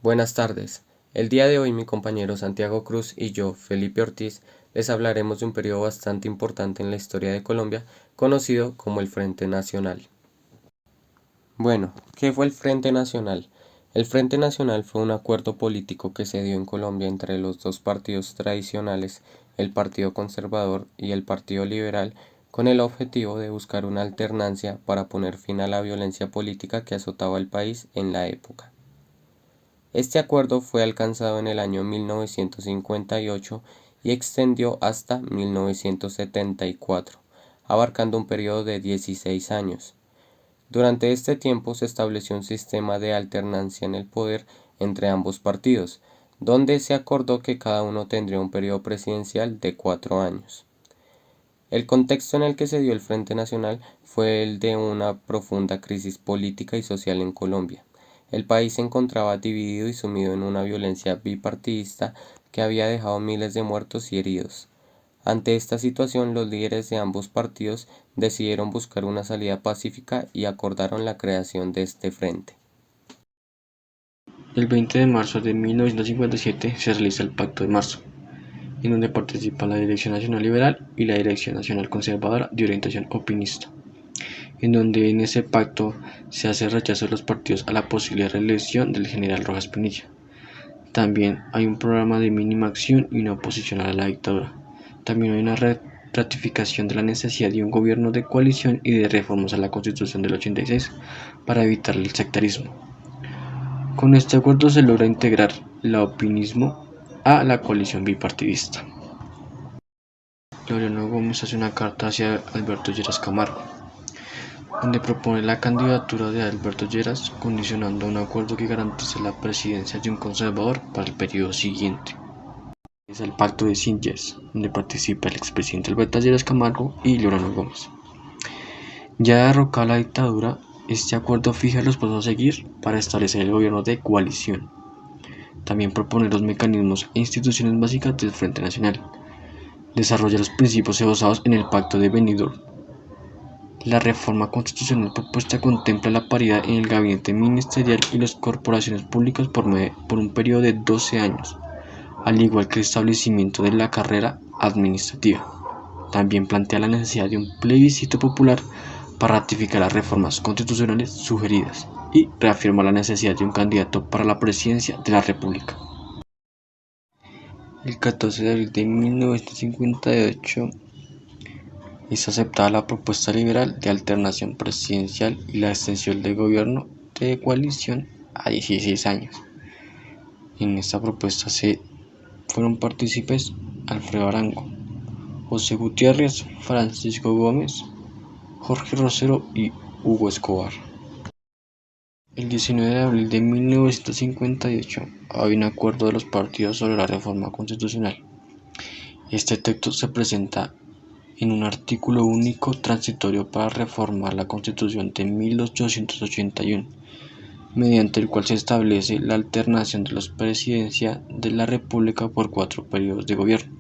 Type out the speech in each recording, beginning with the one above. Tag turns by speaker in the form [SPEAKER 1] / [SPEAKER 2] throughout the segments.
[SPEAKER 1] Buenas tardes. El día de hoy mi compañero Santiago Cruz y yo, Felipe Ortiz, les hablaremos de un periodo bastante importante en la historia de Colombia, conocido como el Frente Nacional. Bueno, ¿qué fue el Frente Nacional? El Frente Nacional fue un acuerdo político que se dio en Colombia entre los dos partidos tradicionales, el Partido Conservador y el Partido Liberal, con el objetivo de buscar una alternancia para poner fin a la violencia política que azotaba al país en la época. Este acuerdo fue alcanzado en el año 1958 y extendió hasta 1974, abarcando un periodo de 16 años. Durante este tiempo se estableció un sistema de alternancia en el poder entre ambos partidos, donde se acordó que cada uno tendría un periodo presidencial de 4 años. El contexto en el que se dio el Frente Nacional fue el de una profunda crisis política y social en Colombia. El país se encontraba dividido y sumido en una violencia bipartidista que había dejado miles de muertos y heridos. Ante esta situación, los líderes de ambos partidos decidieron buscar una salida pacífica y acordaron la creación de este frente.
[SPEAKER 2] El 20 de marzo de 1957 se realiza el Pacto de Marzo, en donde participan la Dirección Nacional Liberal y la Dirección Nacional Conservadora de orientación opinista, en donde en ese pacto se hace rechazo de los partidos a la posible reelección del general Rojas Pinilla. También hay un programa de mínima acción y una oposición a la dictadura. También hay una ratificación de la necesidad de un gobierno de coalición y de reformas a la Constitución del 86 para evitar el sectarismo. Con este acuerdo se logra integrar el opinismo a la coalición bipartidista. Laureano Gómez hace una carta hacia Alberto Lleras Camargo, donde propone la candidatura de Alberto Lleras condicionando un acuerdo que garantice la presidencia de un conservador para el periodo siguiente. Es el Pacto de Sitges, donde participa el expresidente Alberto Lleras Camargo y Laureano Gómez. Ya derrocada la dictadura, este acuerdo fija los pasos a seguir para establecer el gobierno de coalición. También propone los mecanismos e instituciones básicas del Frente Nacional. Desarrolla los principios basados en el Pacto de Benidorm. La reforma constitucional propuesta contempla la paridad en el gabinete ministerial y las corporaciones públicas por un periodo de 12 años, al igual que el establecimiento de la carrera administrativa. También plantea la necesidad de un plebiscito popular para ratificar las reformas constitucionales sugeridas y reafirma la necesidad de un candidato para la presidencia de la República. El 14 de abril de 1958 es aceptada la propuesta liberal de alternancia presidencial y la extensión del gobierno de coalición a 16 años. En esta propuesta fueron partícipes Alfredo Arango, José Gutiérrez, Francisco Gómez, Jorge Rosero y Hugo Escobar. El 19 de abril de 1958 hay un acuerdo de los partidos sobre la reforma constitucional. Este texto se presenta en un artículo único transitorio para reformar la Constitución de 1881, mediante el cual se establece la alternación de la presidencia de la República por 4 periodos de gobierno,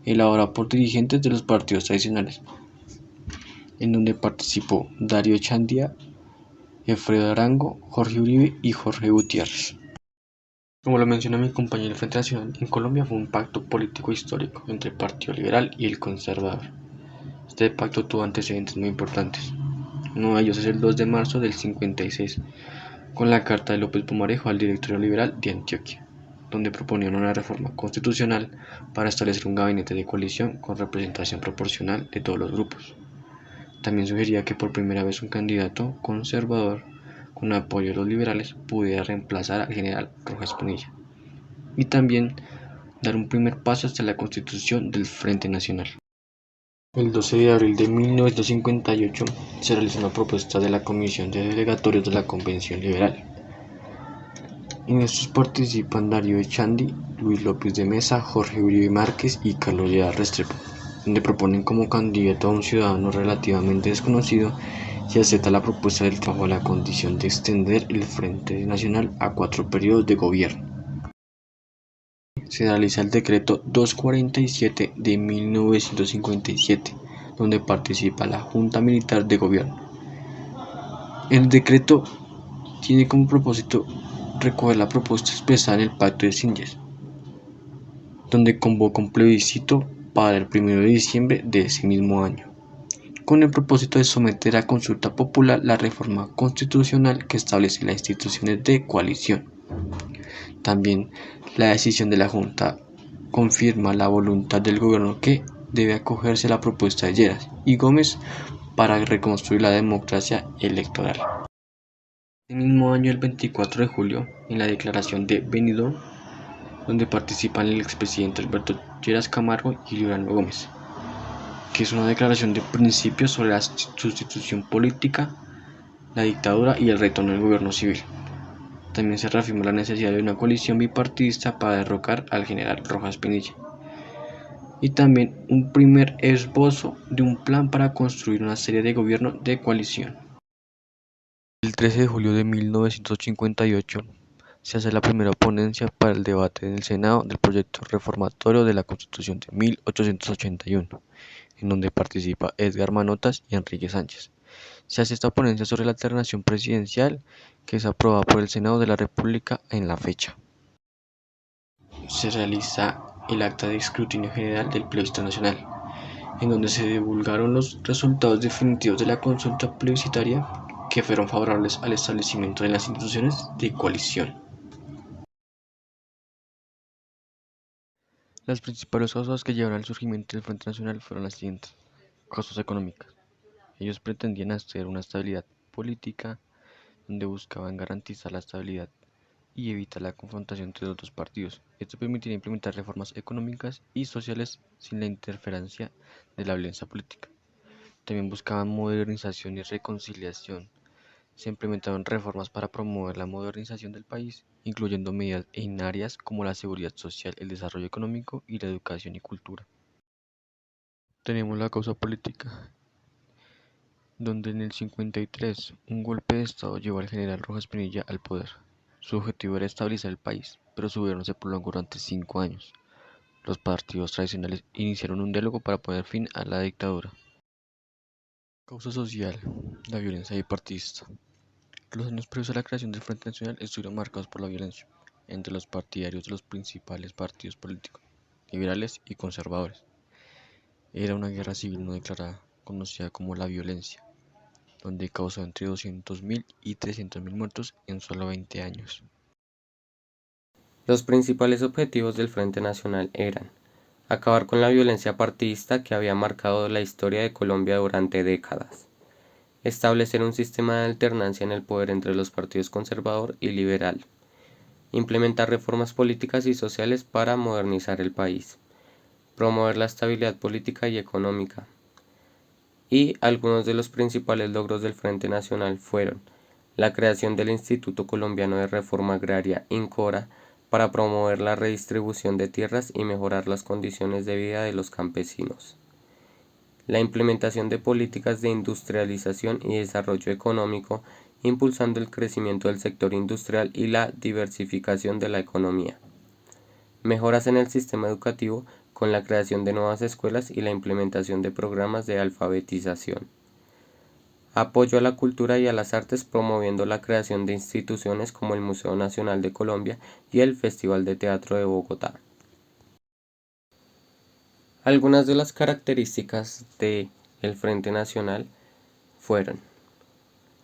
[SPEAKER 2] elaborado por dirigentes de los partidos tradicionales, en donde participó Darío Echandía, Alfredo Arango, Jorge Uribe y Jorge Gutiérrez. Como lo menciona mi compañero, el Frente Nacional en Colombia fue un pacto político histórico entre el Partido Liberal y el Conservador. Este pacto tuvo antecedentes muy importantes. Uno de ellos es el 2 de marzo del 56, con la carta de López Pumarejo al directorio liberal de Antioquia, donde proponían una reforma constitucional para establecer un gabinete de coalición con representación proporcional de todos los grupos. También sugería que por primera vez un candidato conservador con apoyo de los liberales pudiera reemplazar al general Rojas Pinilla, y también dar un primer paso hacia la constitución del Frente Nacional. El 12 de abril de 1958 se realizó una propuesta de la Comisión de Delegatorios de la Convención Liberal. En estos participan Darío Echandi, Luis López de Mesa, Jorge Uribe Márquez y Carlos Lleras Restrepo, donde proponen como candidato a un ciudadano relativamente desconocido y acepta la propuesta del trabajo a la condición de extender el Frente Nacional a 4 periodos de gobierno. Se realiza el decreto 247 de 1957, donde participa la Junta Militar de Gobierno. El decreto tiene como propósito recoger la propuesta expresada en el Pacto de Sitges, donde convoca un plebiscito para el 1 de diciembre de ese mismo año, con el propósito de someter a consulta popular la reforma constitucional que establece las instituciones de coalición. También la decisión de la Junta confirma la voluntad del gobierno que debe acogerse a la propuesta de Lleras y Gómez para reconstruir la democracia electoral. El mismo año, el 24 de julio, en la declaración de Benidorm, donde participan el expresidente Alberto Lleras Camargo y Leonardo Gómez, que es una declaración de principios sobre la sustitución política, la dictadura y el retorno del gobierno civil. También se reafirma la necesidad de una coalición bipartidista para derrocar al general Rojas Pinilla, y también un primer esbozo de un plan para construir una serie de gobierno de coalición. El 13 de julio de 1958 se hace la primera ponencia para el debate en el Senado del proyecto reformatorio de la Constitución de 1881, en donde participa Edgar Manotas y Enrique Sánchez. Se hace esta ponencia sobre la alternancia presidencial, que es aprobada por el Senado de la República en la fecha. Se realiza el acta de escrutinio general del plebiscito nacional, en donde se divulgaron los resultados definitivos de la consulta plebiscitaria que fueron favorables al establecimiento de las instituciones de coalición. Las principales causas que llevaron al surgimiento del Frente Nacional fueron las siguientes: causas económicas. Ellos pretendían hacer una estabilidad política donde buscaban garantizar la estabilidad y evitar la confrontación entre los dos partidos. Esto permitiría implementar reformas económicas y sociales sin la interferencia de la violencia política. También buscaban modernización y reconciliación. Se implementaron reformas para promover la modernización del país, incluyendo medidas en áreas como la seguridad social, el desarrollo económico y la educación y cultura. Tenemos la causa política, donde en el 53 un golpe de estado llevó al general Rojas Pinilla al poder. Su objetivo era estabilizar el país, pero su gobierno se prolongó durante 5 años. Los partidos tradicionales iniciaron un diálogo para poner fin a la dictadura. Causa social: la violencia bipartidista. Los años previos a la creación del Frente Nacional estuvieron marcados por la violencia entre los partidarios de los principales partidos políticos, liberales y conservadores. Era una guerra civil no declarada, conocida como la violencia, donde causó entre 200.000 y 300.000 muertos en solo 20 años.
[SPEAKER 1] Los principales objetivos del Frente Nacional eran acabar con la violencia partidista que había marcado la historia de Colombia durante décadas, establecer un sistema de alternancia en el poder entre los partidos conservador y liberal, implementar reformas políticas y sociales para modernizar el país, promover la estabilidad política y económica. Y algunos de los principales logros del Frente Nacional fueron la creación del Instituto Colombiano de Reforma Agraria INCORA para promover la redistribución de tierras y mejorar las condiciones de vida de los campesinos, la implementación de políticas de industrialización y desarrollo económico, impulsando el crecimiento del sector industrial y la diversificación de la economía, mejoras en el sistema educativo con la creación de nuevas escuelas y la implementación de programas de alfabetización, apoyo a la cultura y a las artes promoviendo la creación de instituciones como el Museo Nacional de Colombia y el Festival de Teatro de Bogotá. Algunas de las características del Frente Nacional fueron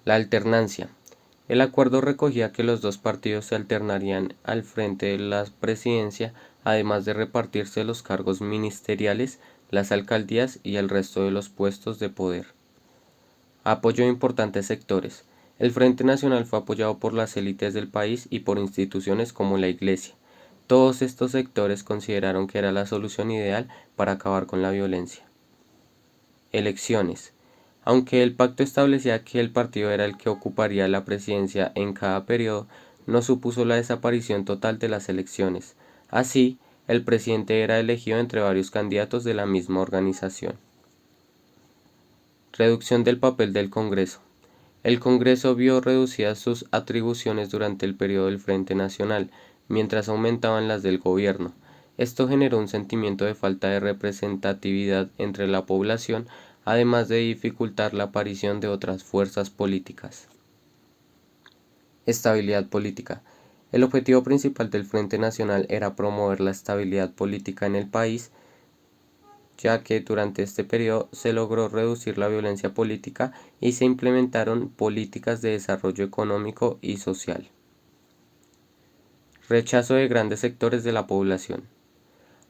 [SPEAKER 1] la alternancia. El acuerdo recogía que los dos partidos se alternarían al frente de la presidencia, además de repartirse los cargos ministeriales, las alcaldías y el resto de los puestos de poder. Apoyo a importantes sectores. El Frente Nacional fue apoyado por las élites del país y por instituciones como la Iglesia. Todos estos sectores consideraron que era la solución ideal para acabar con la violencia. Elecciones. Aunque el pacto establecía que el partido era el que ocuparía la presidencia en cada periodo, no supuso la desaparición total de las elecciones. Así, el presidente era elegido entre varios candidatos de la misma organización. Reducción del papel del Congreso. El Congreso vio reducidas sus atribuciones durante el periodo del Frente Nacional, mientras aumentaban las del gobierno. Esto generó un sentimiento de falta de representatividad entre la población, además de dificultar la aparición de otras fuerzas políticas. Estabilidad política. El objetivo principal del Frente Nacional era promover la estabilidad política en el país, ya que durante este periodo se logró reducir la violencia política y se implementaron políticas de desarrollo económico y social. Rechazo de grandes sectores de la población.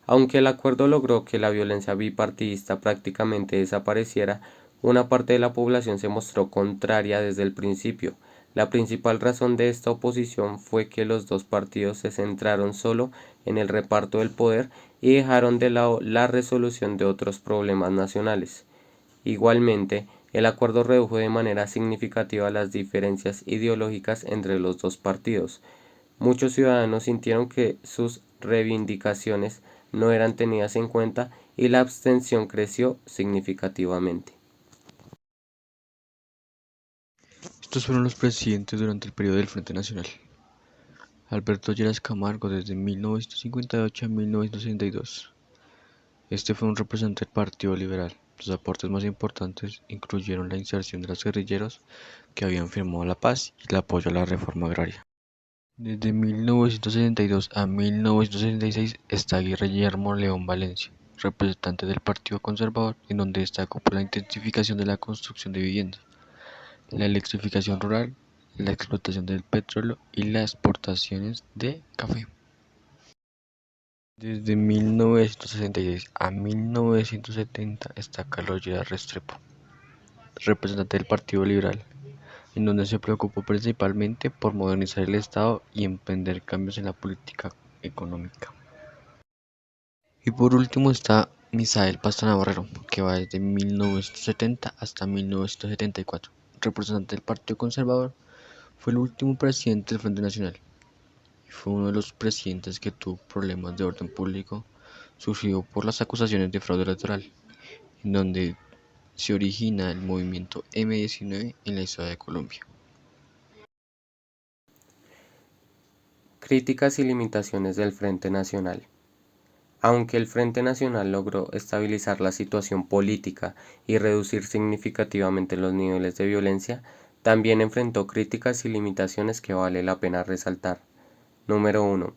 [SPEAKER 1] Aunque el acuerdo logró que la violencia bipartidista prácticamente desapareciera, una parte de la población se mostró contraria desde el principio. La principal razón de esta oposición fue que los dos partidos se centraron solo en el reparto del poder y dejaron de lado la resolución de otros problemas nacionales. Igualmente, el acuerdo redujo de manera significativa las diferencias ideológicas entre los dos partidos. Muchos ciudadanos sintieron que sus reivindicaciones no eran tenidas en cuenta y la abstención creció significativamente.
[SPEAKER 2] Estos fueron los presidentes durante el periodo del Frente Nacional. Alberto Lleras Camargo desde 1958 a 1962. Este fue un representante del Partido Liberal. Sus aportes más importantes incluyeron la inserción de los guerrilleros que habían firmado la paz y el apoyo a la reforma agraria. Desde 1962 a 1966 está Guillermo León Valencia, representante del Partido Conservador, en donde destacó por la intensificación de la construcción de viviendas, la electrificación rural, la explotación del petróleo y las exportaciones de café. Desde 1966 a 1970 está Carlos Lleras Restrepo, representante del Partido Liberal, en donde se preocupó principalmente por modernizar el Estado y emprender cambios en la política económica. Y por último está Misael Pastrana Borrero, que va desde 1970 hasta 1974. Representante del Partido Conservador, fue el último presidente del Frente Nacional y fue uno de los presidentes que tuvo problemas de orden público surgido por las acusaciones de fraude electoral, en donde se origina el movimiento M-19 en la historia de Colombia.
[SPEAKER 1] Críticas y limitaciones del Frente Nacional. Aunque el Frente Nacional logró estabilizar la situación política y reducir significativamente los niveles de violencia, también enfrentó críticas y limitaciones que vale la pena resaltar. Número 1.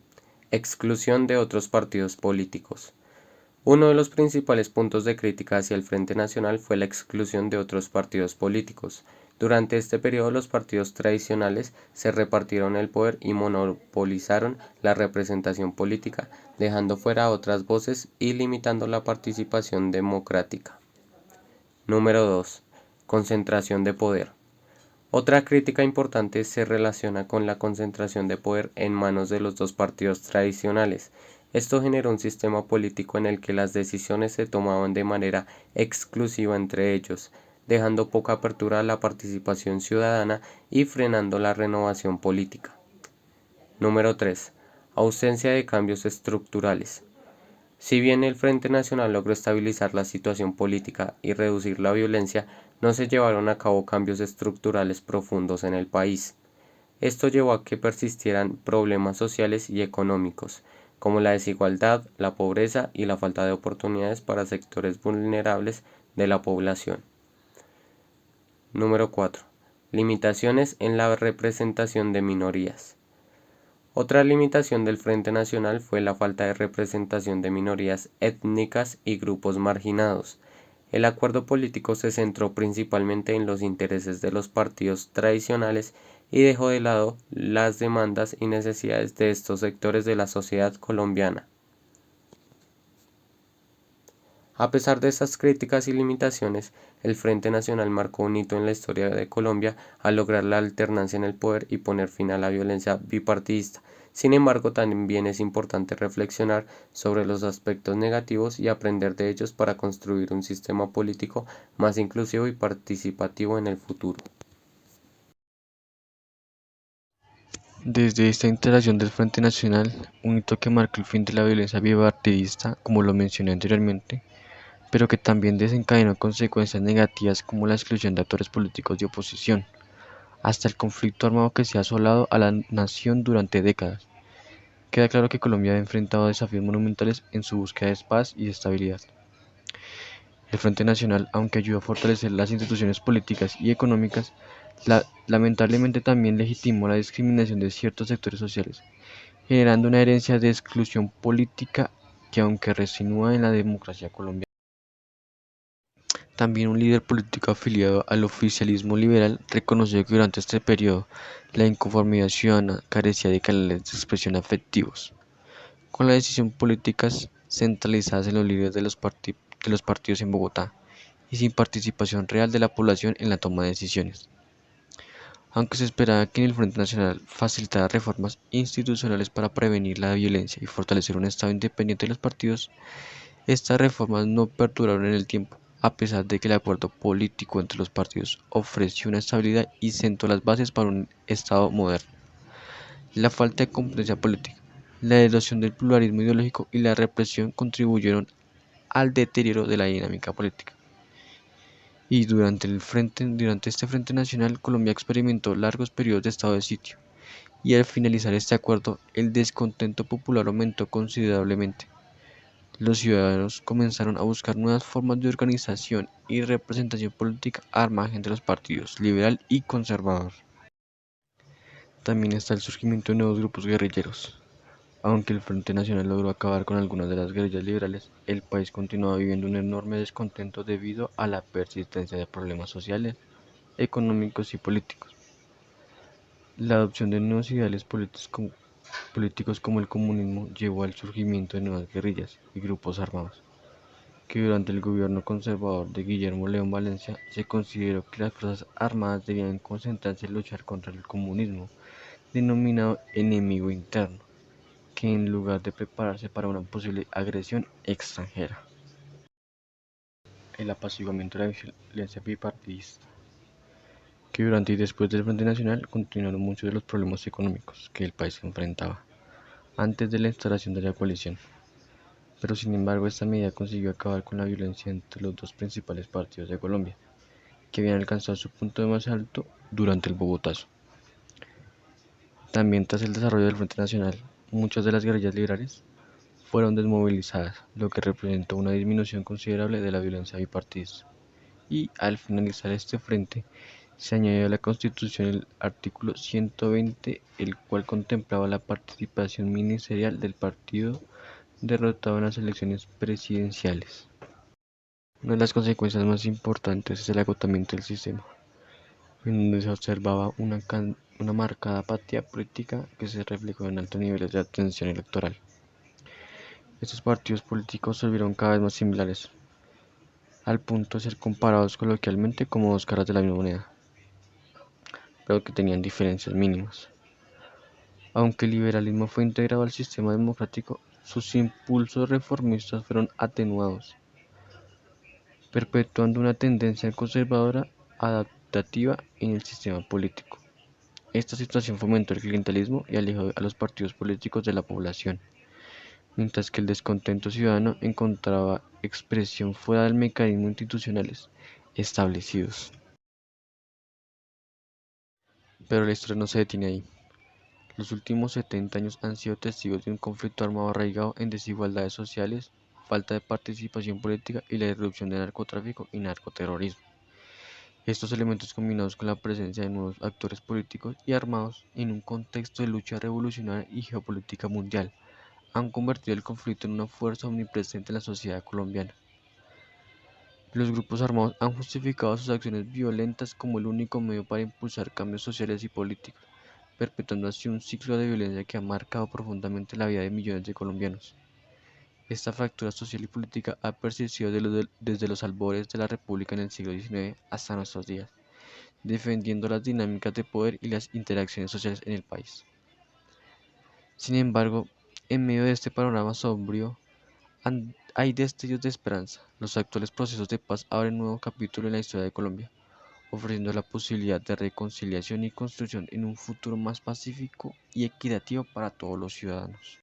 [SPEAKER 1] Exclusión de otros partidos políticos. Uno de los principales puntos de crítica hacia el Frente Nacional fue la exclusión de otros partidos políticos. Durante este periodo los partidos tradicionales se repartieron el poder y monopolizaron la representación política, dejando fuera a otras voces y limitando la participación democrática. Número 2. Concentración de poder. Otra crítica importante se relaciona con la concentración de poder en manos de los dos partidos tradicionales. Esto generó un sistema político en el que las decisiones se tomaban de manera exclusiva entre ellos, dejando poca apertura a la participación ciudadana y frenando la renovación política. Número 3. Ausencia de cambios estructurales. Si bien el Frente Nacional logró estabilizar la situación política y reducir la violencia, no se llevaron a cabo cambios estructurales profundos en el país. Esto llevó a que persistieran problemas sociales y económicos, como la desigualdad, la pobreza y la falta de oportunidades para sectores vulnerables de la población. Número 4. Limitaciones en la representación de minorías. Otra limitación del Frente Nacional fue la falta de representación de minorías étnicas y grupos marginados. El acuerdo político se centró principalmente en los intereses de los partidos tradicionales y dejó de lado las demandas y necesidades de estos sectores de la sociedad colombiana. A pesar de estas críticas y limitaciones, el Frente Nacional marcó un hito en la historia de Colombia al lograr la alternancia en el poder y poner fin a la violencia bipartidista. Sin embargo, también es importante reflexionar sobre los aspectos negativos y aprender de ellos para construir un sistema político más inclusivo y participativo en el futuro.
[SPEAKER 2] Desde esta instalación del Frente Nacional, un hito que marcó el fin de la violencia bipartidista, como lo mencioné anteriormente, pero que también desencadenó consecuencias negativas como la exclusión de actores políticos de oposición, hasta el conflicto armado que se ha asolado a la nación durante décadas. Queda claro que Colombia ha enfrentado desafíos monumentales en su búsqueda de paz y estabilidad. El Frente Nacional, aunque ayudó a fortalecer las instituciones políticas y económicas, lamentablemente también legitimó la discriminación de ciertos sectores sociales, generando una herencia de exclusión política que, aunque resinúa en la democracia colombiana. También un líder político afiliado al oficialismo liberal reconoció que durante este periodo la inconformidad ciudadana carecía de canales de expresión afectivos, con la decisión políticas centralizadas en los líderes de los partidos en Bogotá y sin participación real de la población en la toma de decisiones. Aunque se esperaba que en el Frente Nacional facilitara reformas institucionales para prevenir la violencia y fortalecer un Estado independiente de los partidos, estas reformas no perduraron en el tiempo, a pesar de que el acuerdo político entre los partidos ofreció una estabilidad y sentó las bases para un Estado moderno. La falta de competencia política, la erosión del pluralismo ideológico y la represión contribuyeron al deterioro de la dinámica política. Y durante este Frente Nacional, Colombia experimentó largos periodos de estado de sitio, y al finalizar este acuerdo, el descontento popular aumentó considerablemente. Los ciudadanos comenzaron a buscar nuevas formas de organización y representación política al margen de los partidos liberal y conservador. También está el surgimiento de nuevos grupos guerrilleros. Aunque el Frente Nacional logró acabar con algunas de las guerrillas liberales, el país continuaba viviendo un enorme descontento debido a la persistencia de problemas sociales, económicos y políticos. La adopción de nuevos ideales políticos como el comunismo llevó al surgimiento de nuevas guerrillas y grupos armados, que durante el gobierno conservador de Guillermo León Valencia se consideró que las fuerzas armadas debían concentrarse en luchar contra el comunismo, denominado enemigo interno, que en lugar de prepararse para una posible agresión extranjera. El apaciguamiento de la violencia bipartidista, que durante y después del Frente Nacional continuaron muchos de los problemas económicos que el país enfrentaba antes de la instalación de la coalición. Pero sin embargo esta medida consiguió acabar con la violencia entre los dos principales partidos de Colombia, que habían alcanzado su punto más alto durante el Bogotazo. También tras el desarrollo del Frente Nacional, muchas de las guerrillas liberales fueron desmovilizadas, lo que representó una disminución considerable de la violencia bipartidista. Y al finalizar este frente, se añadió a la Constitución el artículo 120, el cual contemplaba la participación ministerial del partido derrotado en las elecciones presidenciales. Una de las consecuencias más importantes es el agotamiento del sistema, en donde se observaba una marcada apatía política que se reflejó en altos niveles de abstención electoral. Estos partidos políticos se volvieron cada vez más similares, al punto de ser comparados coloquialmente como dos caras de la misma moneda, pero que tenían diferencias mínimas. Aunque el liberalismo fue integrado al sistema democrático, sus impulsos reformistas fueron atenuados, perpetuando una tendencia conservadora adaptativa en el sistema político. Esta situación fomentó el clientelismo y alejó a los partidos políticos de la población, mientras que el descontento ciudadano encontraba expresión fuera del mecanismos institucionales establecidos. Pero la historia no se detiene ahí. Los últimos 70 años han sido testigos de un conflicto armado arraigado en desigualdades sociales, falta de participación política y la irrupción del narcotráfico y narcoterrorismo. Estos elementos, combinados con la presencia de nuevos actores políticos y armados en un contexto de lucha revolucionaria y geopolítica mundial, han convertido el conflicto en una fuerza omnipresente en la sociedad colombiana. Los grupos armados han justificado sus acciones violentas como el único medio para impulsar cambios sociales y políticos, perpetuando así un ciclo de violencia que ha marcado profundamente la vida de millones de colombianos. Esta fractura social y política ha persistido desde los albores de la República en el siglo XIX hasta nuestros días, defendiendo las dinámicas de poder y las interacciones sociales en el país. Sin embargo, en medio de este panorama sombrío, hay destellos de esperanza. Los actuales procesos de paz abren un nuevo capítulo en la historia de Colombia, ofreciendo la posibilidad de reconciliación y construcción en un futuro más pacífico y equitativo para todos los ciudadanos.